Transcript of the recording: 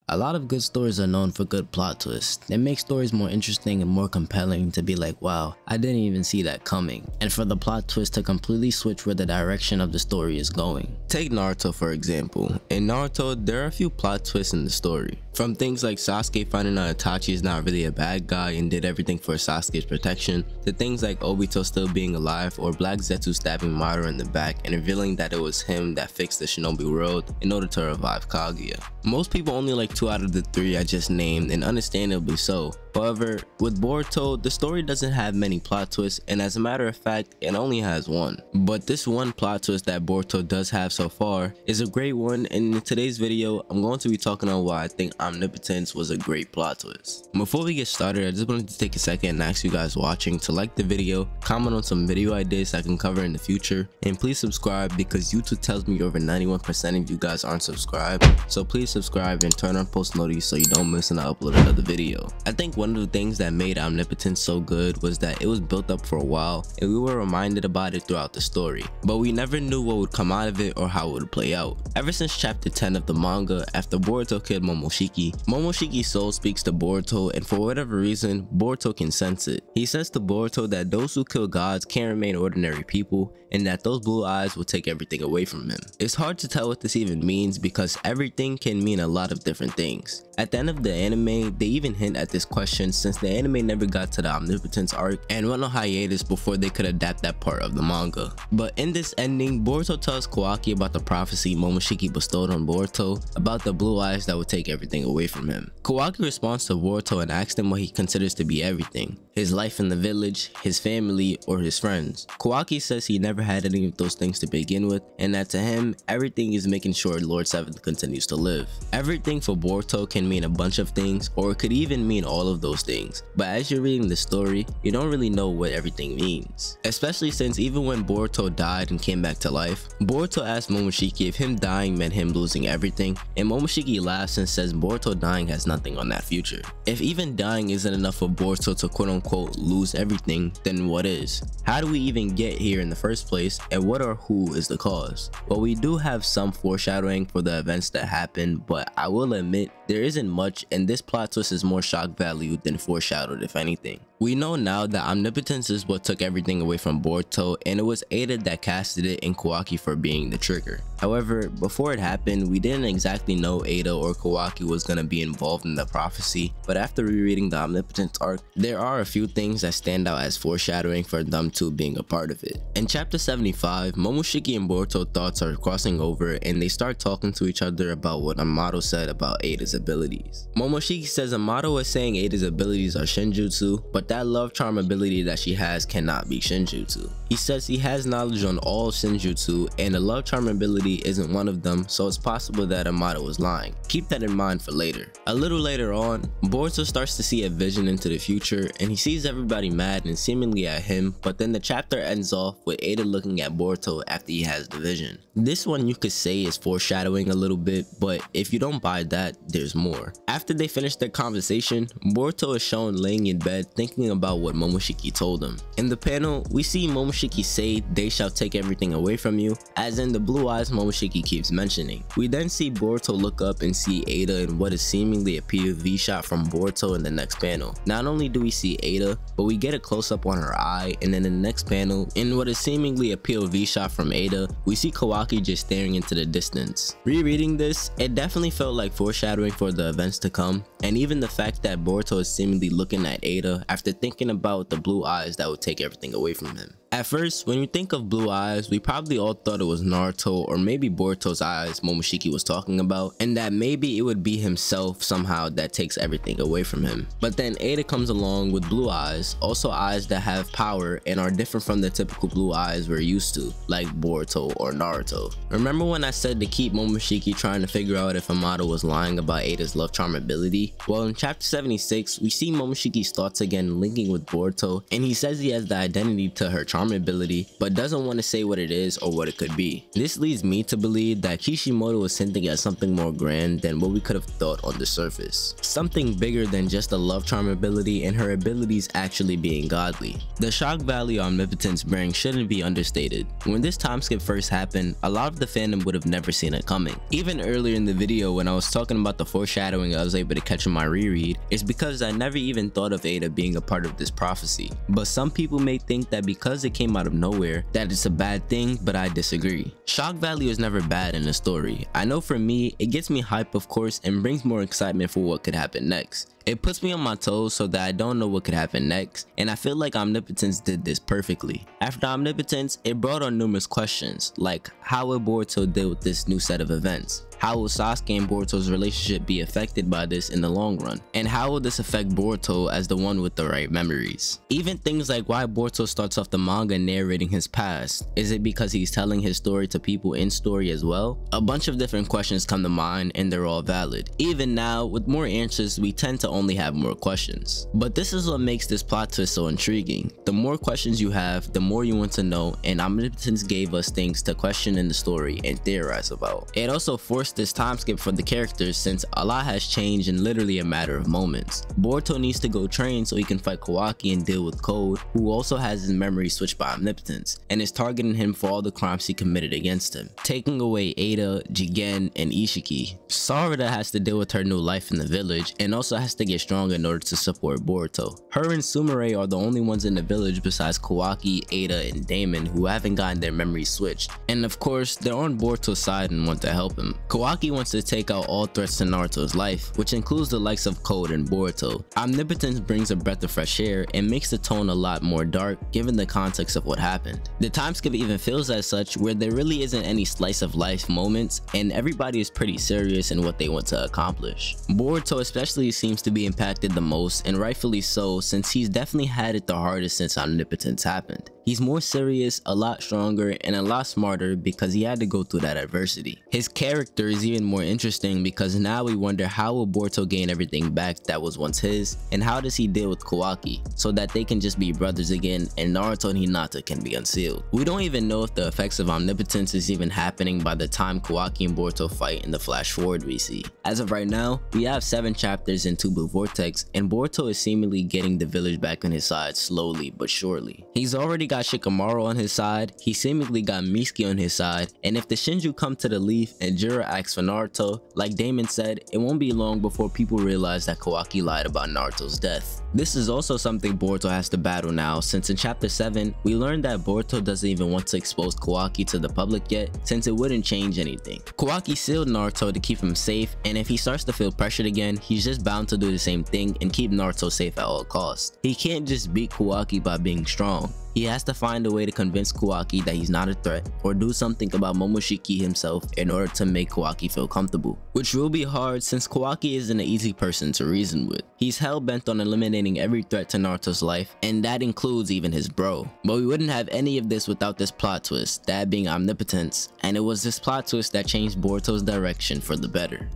A lot of good stories are known for good plot twists. They make stories more interesting and more compelling to be like, wow, I didn't even see that coming. And for the plot twist to completely switch where the direction of the story is going. Take Naruto for example. In Naruto, there are a few plot twists in the story. From things like Sasuke finding out Itachi is not really a bad guy and did everything for Sasuke's protection, to things like Obito still being alive or Black Zetsu stabbing Madara in the back and revealing that it was him that fixed the Shinobi world in order to revive Kaguya. Most people only like 2 out of the 3 I just named, and understandably so. However, with Boruto, the story doesn't have many plot twists, and as a matter of fact, it only has one. But this one plot twist that Boruto does have so far is a great one, and in today's video, I'm going to be talking on why I think Omnipotence was a great plot twist. Before we get started, I just wanted to take a second and ask you guys watching to like the video, comment on some video ideas I can cover in the future, and please subscribe because YouTube tells me over 91% of you guys aren't subscribed, so please subscribe and turn on post notifications so you don't miss when I upload another video. I think one of the things that made Omnipotence so good was that it was built up for a while and we were reminded about it throughout the story, but we never knew what would come out of it or how it would play out. Ever since chapter 10 of the manga, after Boruto killed Momoshiki's soul speaks to Boruto, and for whatever reason, Boruto can sense it. He says to Boruto that those who kill gods can't remain ordinary people, and that those blue eyes will take everything away from him. It's hard to tell what this even means because everything can mean a lot of different things. At the end of the anime, they even hint at this question since the anime never got to the Omnipotence arc and went on hiatus before they could adapt that part of the manga. But in this ending, Boruto tells Kawaki about the prophecy Momoshiki bestowed on Boruto about the blue eyes that would take everything away from him. Kawaki responds to Boruto and asks him what he considers to be everything: his life in the village, his family, or his friends. Kawaki says he never had any of those things to begin with, and that to him, everything is making sure Lord Seventh continues to live. Everything for Boruto can mean a bunch of things, or it could even mean all of those things, but as you're reading the story, you don't really know what everything means. Especially since even when Boruto died and came back to life, Boruto asked Momoshiki if him dying meant him losing everything, and Momoshiki laughs and says Boruto dying has nothing on that future. If even dying isn't enough for Boruto to quote unquote lose everything, then what is? How do we even get here in the first place, and what or who is the cause? Well, we do have some foreshadowing for the events that happen, but I will admit there isn't much, and this plot twist is more shock value than foreshadowed if anything. We know now that Omnipotence is what took everything away from Boruto, and it was Ada that casted it in Kawaki for being the trigger. However, before it happened, we didn't exactly know Ada or Kawaki was going to be involved in the prophecy, but after rereading the Omnipotence arc, there are a few things that stand out as foreshadowing for them two being a part of it. In chapter 75, Momoshiki and Boruto thoughts are crossing over and they start talking to each other about what Amato said about Ada's abilities. Momoshiki says Amato is saying Ada's abilities are Shinjutsu, but that love charm ability that she has cannot be Shinjutsu. He says he has knowledge on all Shinjutsu and the love charm ability isn't one of them, so it's possible that Amato was lying. Keep that in mind for later. A little later on, Boruto starts to see a vision into the future and he sees everybody mad and seemingly at him, but then the chapter ends off with Ada looking at Boruto after he has the vision. This one you could say is foreshadowing a little bit, but if you don't buy that, there's more. After they finish their conversation, Boruto is shown laying in bed thinking about what Momoshiki told him. In the panel, we see Momoshiki say they shall take everything away from you, as in the blue eyes Momoshiki keeps mentioning. We then see Boruto look up and see Ada in what is seemingly a POV shot from Boruto in the next panel. Not only do we see Ada, but we get a close-up on her eye, and then in the next panel, in what is seemingly a POV shot from Ada, we see Kawaki just staring into the distance. Rereading this, it definitely felt like foreshadowing for the events to come, and even the fact that Boruto is seemingly looking at Ada after thinking about the blue eyes that would take everything away from him. At first, when you think of blue eyes, we probably all thought it was Naruto or maybe Boruto's eyes Momoshiki was talking about, and that maybe it would be himself somehow that takes everything away from him. But then Ada comes along with blue eyes, also eyes that have power and are different from the typical blue eyes we're used to, like Boruto or Naruto. Remember when I said to keep Momoshiki trying to figure out if Amato was lying about Ada's love charm ability? Well, in chapter 76, we see Momoshiki's thoughts again linking with Boruto, and he says he has the identity to her charm charm ability, but doesn't want to say what it is or what it could be. This leads me to believe that Kishimoto was hinting at something more grand than what we could have thought on the surface. Something bigger than just a love charm ability and her abilities actually being godly. The shock value Omnipotence brings shouldn't be understated. When this time skip first happened, a lot of the fandom would have never seen it coming. Even earlier in the video when I was talking about the foreshadowing I was able to catch in my reread, it's because I never even thought of Ada being a part of this prophecy. But some people may think that because it came out of nowhere, that it's a bad thing, but I disagree. Shock value is never bad in a story. I know for me, it gets me hype of course and brings more excitement for what could happen next. It puts me on my toes so that I don't know what could happen next, and I feel like Omnipotence did this perfectly. After Omnipotence, it brought on numerous questions, like how will Boruto deal with this new set of events? How will Sasuke and Boruto's relationship be affected by this in the long run? And how will this affect Boruto as the one with the right memories? Even things like why Boruto starts off the manga narrating his past. Is it because he's telling his story to people in story as well? A bunch of different questions come to mind and they're all valid. Even now, with more answers, we tend to only have more questions. But this is what makes this plot twist so intriguing. The more questions you have, the more you want to know, and Omnipotence gave us things to question in the story and theorize about. It also forced this time skip for the characters since a lot has changed in literally a matter of moments. Boruto needs to go train so he can fight Kawaki and deal with Code, who also has his memory switched by Omnipotence and is targeting him for all the crimes he committed against him, taking away Ada, Jigen, and Ishiki. Sarada has to deal with her new life in the village and also has to get strong in order to support Boruto. Her and Sumire are the only ones in the village besides Kawaki, Ada, and Damon who haven't gotten their memories switched, and of course they're on Boruto's side and want to help him. Kawaki wants to take out all threats to Naruto's life, which includes the likes of Code and Boruto. Omnipotence brings a breath of fresh air and makes the tone a lot more dark given the context of what happened. The time skip even feels as such where there really isn't any slice of life moments and everybody is pretty serious in what they want to accomplish. Boruto especially seems to be impacted the most, and rightfully so, since he's definitely had it the hardest since Omnipotence happened. He's more serious, a lot stronger, and a lot smarter because he had to go through that adversity. His character is even more interesting because now we wonder how will Boruto gain everything back that was once his, and how does he deal with Kawaki so that they can just be brothers again and Naruto and Hinata can be unsealed. We don't even know if the effects of Omnipotence is even happening by the time Kawaki and Boruto fight in the flash forward we see. As of right now, we have 7 chapters into Blue Vortex and Boruto is seemingly getting the village back on his side slowly but surely. He's already got Shikamaru on his side, he seemingly got Mitsuki on his side, and if the Shinju come to the Leaf and Jura asks for Naruto, like Damon said, it won't be long before people realize that Kawaki lied about Naruto's death. This is also something Boruto has to battle now, since in chapter 7, we learned that Boruto doesn't even want to expose Kawaki to the public yet, since it wouldn't change anything. Kawaki sealed Naruto to keep him safe, and if he starts to feel pressured again, he's just bound to do the same thing and keep Naruto safe at all costs. He can't just beat Kawaki by being strong. He has to find a way to convince Kawaki that he's not a threat, or do something about Momoshiki himself in order to make Kawaki feel comfortable. Which will be hard since Kawaki isn't an easy person to reason with. He's hell-bent on eliminating every threat to Naruto's life, and that includes even his bro. But we wouldn't have any of this without this plot twist, that being Omnipotence, and it was this plot twist that changed Boruto's direction for the better.